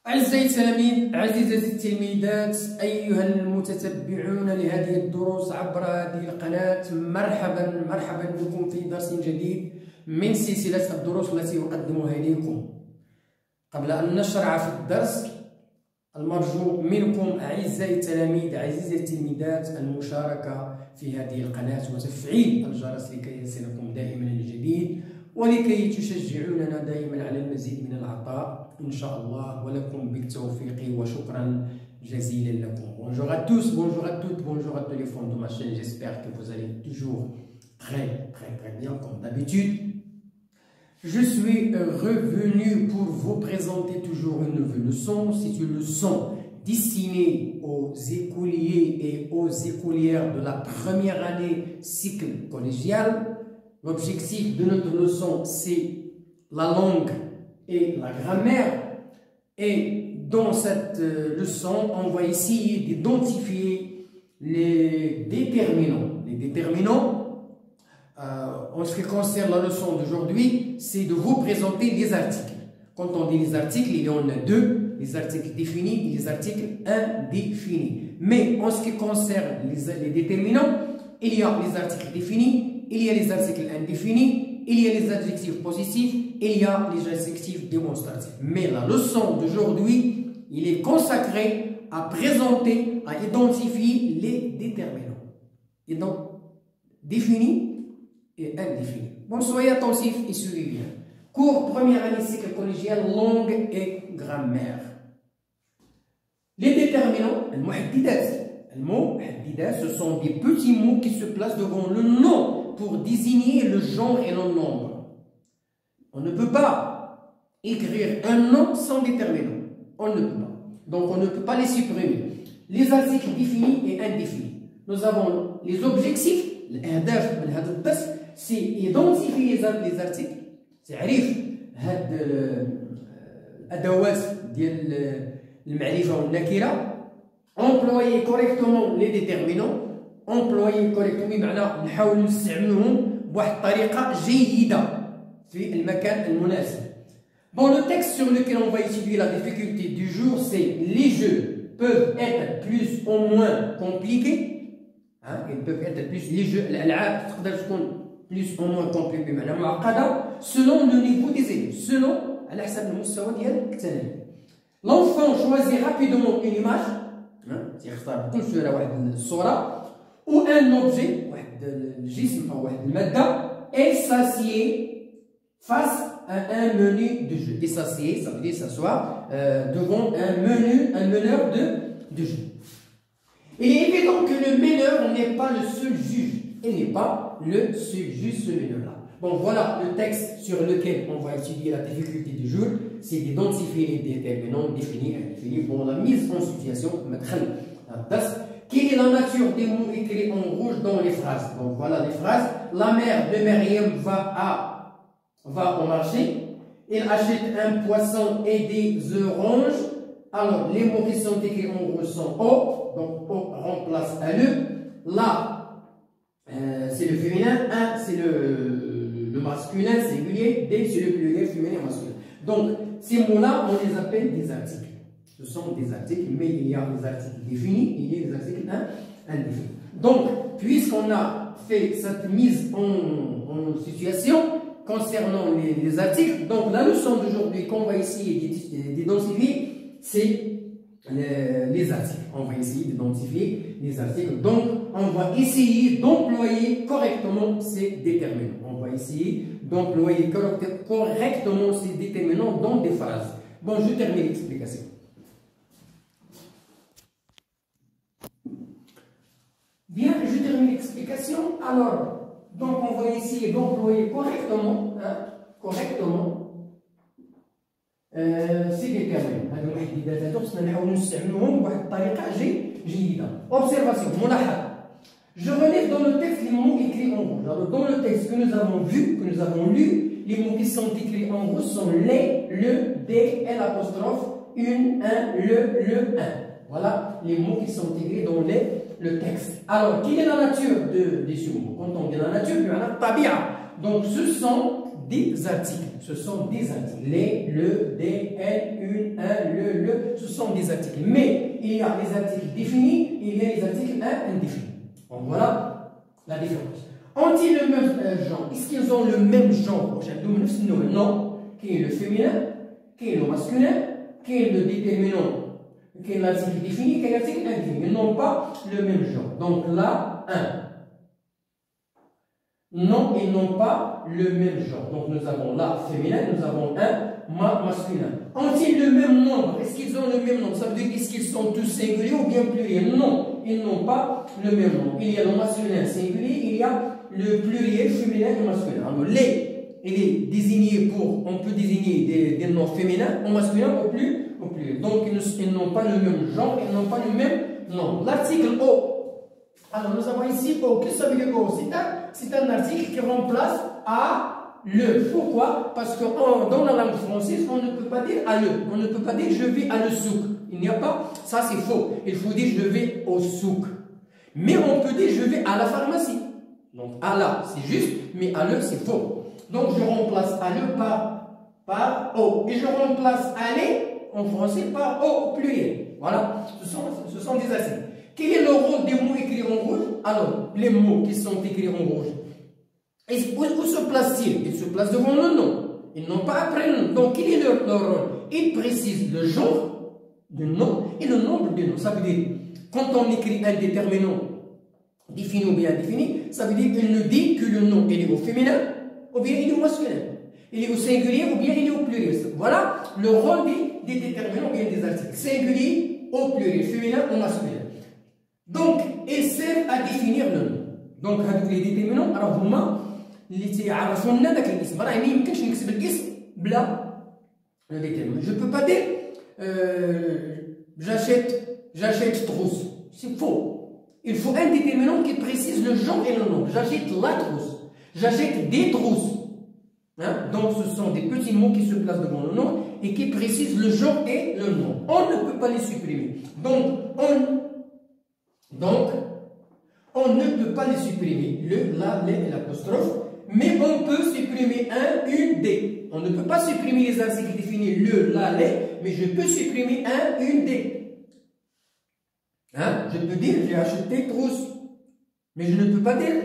أعزائي التلاميذ، عزيزاتي التلميذات، أيها المتتبعون لهذه الدروس عبر هذه القناة، مرحبا بكم في درس جديد من سلسلة الدروس التي أقدمها إليكم. قبل أن نشرع في الدرس، المرجو منكم أعزائي التلاميذ عزيزي التلميذات المشاركة في هذه القناة وتفعيل الجرس لكي يصلكم دائما الجديد ولكي تشجعوننا دائما على المزيد من العطاء إن شاء الله، ولكم بالتوفيق وشكرا جزيلا لكم. Bonjour à tous, bonjour à toutes, bonjour à tous les fans de ma chaîne. J'espère que vous allez toujours très bien comme d'habitude. Je suis revenu pour vous présenter toujours une nouvelle leçon. C'est une leçon destinée aux écoliers et aux écolières de la première année cycle collégial. L'objectif de notre leçon, c'est la langue et la grammaire. Et dans cette leçon, on va essayer d'identifier les déterminants. Les déterminants, en ce qui concerne la leçon d'aujourd'hui, c'est de vous présenter les articles. Quand on dit les articles, il y en a deux, les articles définis et les articles indéfinis. Mais en ce qui concerne les déterminants, il y a les articles définis, il y a les articles indéfinis, il y a les adjectifs positifs, il y a les adjectifs démonstratifs. Mais la leçon d'aujourd'hui, il est consacré à présenter, à identifier les déterminants. Et donc, définis et indéfinis. Bon, soyez attentifs et suivez bien. Cours première année cycle collégial, langue et grammaire. Les déterminants, ce sont des petits mots qui se placent devant le nom pour désigner le genre et le nombre. On ne peut pas écrire un nom sans déterminant. On ne peut pas. Donc on ne peut pas les supprimer. Les articles définis et indéfinis. Nous avons les objectifs. C'est identifier les articles. C'est عريف هاد الأدوات ديال المعرفة والنكرة. Employer correctement les déterminants. Employer correctement بمعنى نحاول نستعملهم بواحد الطريقة جيدة في المكان المناسب. Bon, le texte sur lequel on va étudier la difficulté du jour, c'est les jeux peuvent être plus ou moins compliqués. Ils peuvent être plus, les jeux, الألعاب تقدر تكون plus ou moins compliqués بمعنى معقدة selon le niveau des élèves, selon على حسب المستوى ديال التلاميذ. L'enfant choisit rapidement une image. تيختار بكل سهولة واحد الصورة ou un objet, واحد الجسم أو واحد المادة, et s'assied face à un menu de jeu. Et s'assied, ça veut dire s'asseoir devant un meneur de jeu. Il est évident que le meneur n'est pas le seul juge. Il n'est pas le seul juge, ce meneur-là. Bon, voilà le texte sur lequel on va étudier la difficulté du jour. C'est d'identifier les déterminants définis et indéfinis. Bon, la mise en situation, quelle est la nature des mots écrits en rouge dans les phrases? Donc voilà les phrases. La mère de Myriam va au marché. Il achète un poisson et des oranges. Alors, les mots qui sont écrits en rouge sont O. Donc, O remplace le. Là, c'est le féminin. Un, c'est le masculin singulier. D, c'est le pluriel féminin masculin. Donc, ces mots-là, on les appelle des articles. Ce sont des articles, mais il y a des articles définis, il y a des articles indéfinis. Donc, puisqu'on a fait cette mise en situation concernant les articles, donc la leçon d'aujourd'hui qu'on va essayer d'identifier, c'est les articles. On va essayer d'identifier les articles. Donc, on va essayer d'employer correctement ces déterminants. On va essayer d'employer correctement ces déterminants dans des phrases. Bon, je termine l'explication. Bien, je termine l'explication. Alors, donc on va essayer d'employer correctement, ces déterminants. هذو الوحديدات هذو خصنا نحاولوا نستعملوهم بواحد الطريقة جيدة. Observation, ملاحظة. Je relève dans le texte les mots écrits en rouge. Alors, dans le texte que nous avons vu, que nous avons lu, les mots qui sont écrits en rouge sont les, le, des, l'apostrophe, une, un, le, un. Voilà les mots qui sont écrits dans le texte. Alors, quelle est la nature de ces mots? Quand on dit la nature, il y a la tabia. Donc, ce sont des articles. Ce sont des articles. Les, le, des, elles, une, un, le, ce sont des articles. Mais il y a les articles définis, il y a les articles indéfinis. Donc voilà la différence. Ont-ils le même genre? Est-ce qu'ils ont le même genre? Non. Qui est le féminin? Qui est le masculin? Qui est le déterminant? Qui est l'article défini? Qui est l'article indéfini? Ils n'ont pas le même genre. Donc là, 1. Non, ils n'ont pas le même genre. Donc nous avons là féminin, nous avons un masculin. Ont-ils le même nombre? Est-ce qu'ils ont le même nombre? Ça veut dire est-ce qu'ils sont tous singuliers ou bien pluriels? Non, ils n'ont pas le même nombre. Il y a le masculin singulier, il y a le pluriel féminin et masculin. Alors les, il est désigné pour, on peut désigner des noms féminins ou masculins au pluriel. Donc ils n'ont pas le même genre, ils n'ont pas le même nombre. L'article O. Alors nous avons ici O. Qu'est-ce que ça veut dire O? C'est un article qui remplace à le. Pourquoi? Parce que dans la langue française, on ne peut pas dire à le. On ne peut pas dire je vais à le souk. Il n'y a pas. Ça, c'est faux. Il faut dire je vais au souk. Mais on peut dire je vais à la pharmacie. Donc à la, c'est juste, mais à le, c'est faux. Donc je remplace à le par O. Et je remplace aller en français par O au pluriel. Voilà. Ce sont des articles. Quel est le rôle des mots écrits en rouge? Alors, les mots qui sont écrits en rouge, où se placent-ils? Ils se placent devant le nom. Ils n'ont pas après le nom. Donc, quel est leur rôle? Ils précisent le genre du nom et le nombre du nom. Ça veut dire, quand on écrit un déterminant défini ou bien indéfini, ça veut dire qu'il nous dit que le nom il est au féminin ou bien il est au masculin. Il est au singulier ou bien il est au pluriel. Voilà le rôle des déterminants ou bien des articles. Singulier au pluriel, féminin ou masculin. Donc, ils servent à définir le nom. Donc, هذوك les déterminants راه هما اللي تيعرفونا ذاك الاسم. راه ما يمكنش نكتب الاسم بلا le déterminant. Je ne peux pas dire j'achète trousse. C'est faux. Il faut un déterminant qui précise le genre et le nom. J'achète la trousse. J'achète des trousses. Hein? Donc, ce sont des petits mots qui se placent devant le nom et qui précisent le genre et le nom. On ne peut pas les supprimer. Donc, on ne peut pas les supprimer, le, la, les et l'apostrophe, mais on peut supprimer un, une, des. On ne peut pas supprimer les articles définis le, la, les, mais je peux supprimer un, une, des. Hein? Je peux dire j'ai acheté trousse, mais je ne peux pas dire,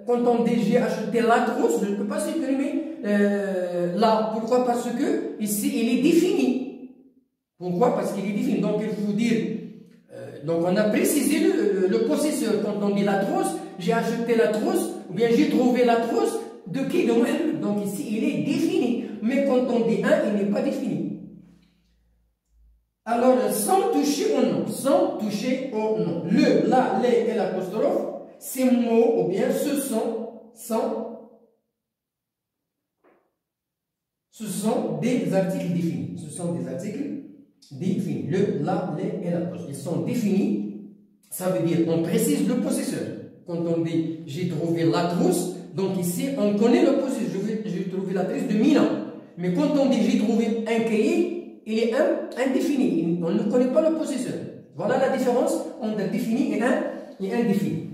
quand on dit j'ai acheté la trousse, je ne peux pas supprimer la. Pourquoi? Parce que ici il est défini. Pourquoi? Parce qu'il est défini. Donc il faut dire. Donc on a précisé le possesseur. Quand on dit la trousse, j'ai acheté la trousse, ou bien j'ai trouvé la trousse, de qui? De moi. Donc ici, il est défini. Mais quand on dit un, il n'est pas défini. Alors, sans toucher au nom. Sans toucher au nom. Le, la, les et l'apostrophe, ces mots, ou bien ce sont des articles définis. Ce sont des articles définis. Le, la, les et l'apostrophe. Ils sont définis. Ça veut dire on précise le possesseur. Quand on dit j'ai trouvé la trousse, donc ici on connaît le possesseur. J'ai trouvé la trousse de Milan. Mais quand on dit j'ai trouvé un cahier, il est indéfini. On ne connaît pas le possesseur. Voilà la différence entre défini et indéfini.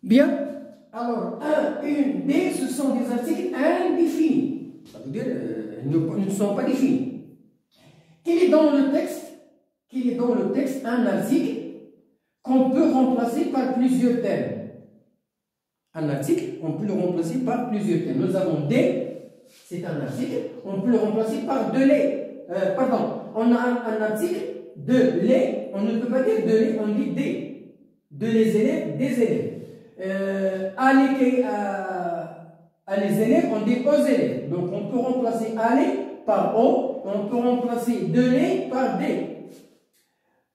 Bien. Alors, un, une, des, ce sont des articles indéfinis. Ça veut dire ils ne sont pas définis. Quel est dans le texte un article qu'on peut remplacer par plusieurs termes? Un article, on peut le remplacer par plusieurs termes. Nous avons des, c'est un article, on peut le remplacer par de les. On a un article de les, on ne peut pas dire de les, on dit des. De les élèves, des élèves. À les élèves, on dit aux élèves. Donc on peut remplacer aller par o, on peut remplacer de les par des.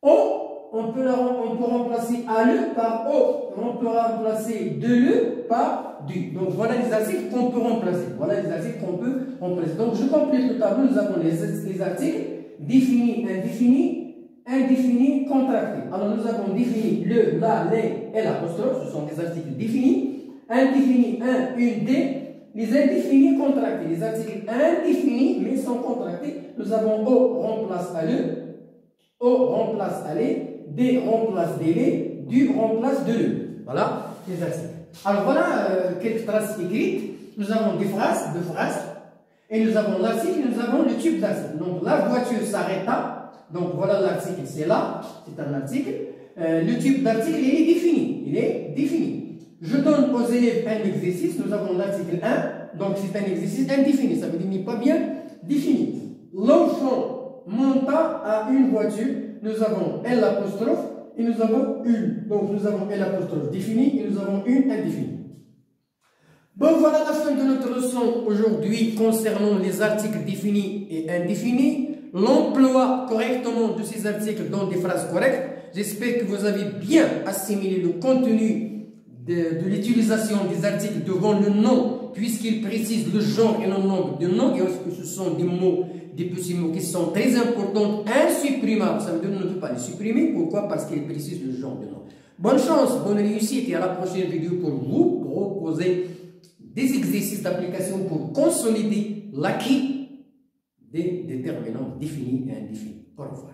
O, on peut remplacer à le par o, on peut remplacer de le par du. Donc voilà les articles qu'on peut remplacer. Voilà les articles qu'on peut remplacer. Donc je complète le tableau. Nous avons les articles définis, indéfinis, indéfinis, contractés. Alors nous avons défini le, la, les et l'apostrophe. Ce sont des articles définis. Indéfinis, un, une, des. Les indéfinis contractés. Les articles indéfinis mais sont contractés. Nous avons O remplace à le, O remplace à les, D remplace des les, du remplace de le. Voilà les articles. Alors voilà quelques traces écrites. Nous avons des phrases, deux phrases. Et nous avons l'article, nous avons le type d'article. Donc la voiture s'arrêta. Donc voilà l'article, c'est là, c'est un article. Le type d'article, il est défini. Il est défini. Je donne aux élèves un exercice. Nous avons l'article 1. Donc c'est un exercice indéfini. Ça veut dire qu'il n'est pas bien défini. L'enfant monta à une voiture. Nous avons L apostrophe et nous avons une. Donc nous avons L apostrophe défini et nous avons une indéfinie. Bon, voilà la fin de notre leçon aujourd'hui concernant les articles définis et indéfinis. L'emploi correctement de ces articles dans des phrases correctes. J'espère que vous avez bien assimilé le contenu de l'utilisation des articles devant le nom, puisqu'ils précisent le genre et le nombre de noms, et que ce sont des mots, des petits mots qui sont très importants, insupprimables. Ça veut dire qu'on ne peut pas les supprimer. Pourquoi? Parce qu'ils précisent le genre de nom. Bonne chance, bonne réussite, et à la prochaine vidéo pour vous proposer des exercices d'application pour consolider l'acquis des déterminants définis et indéfinis. Au revoir.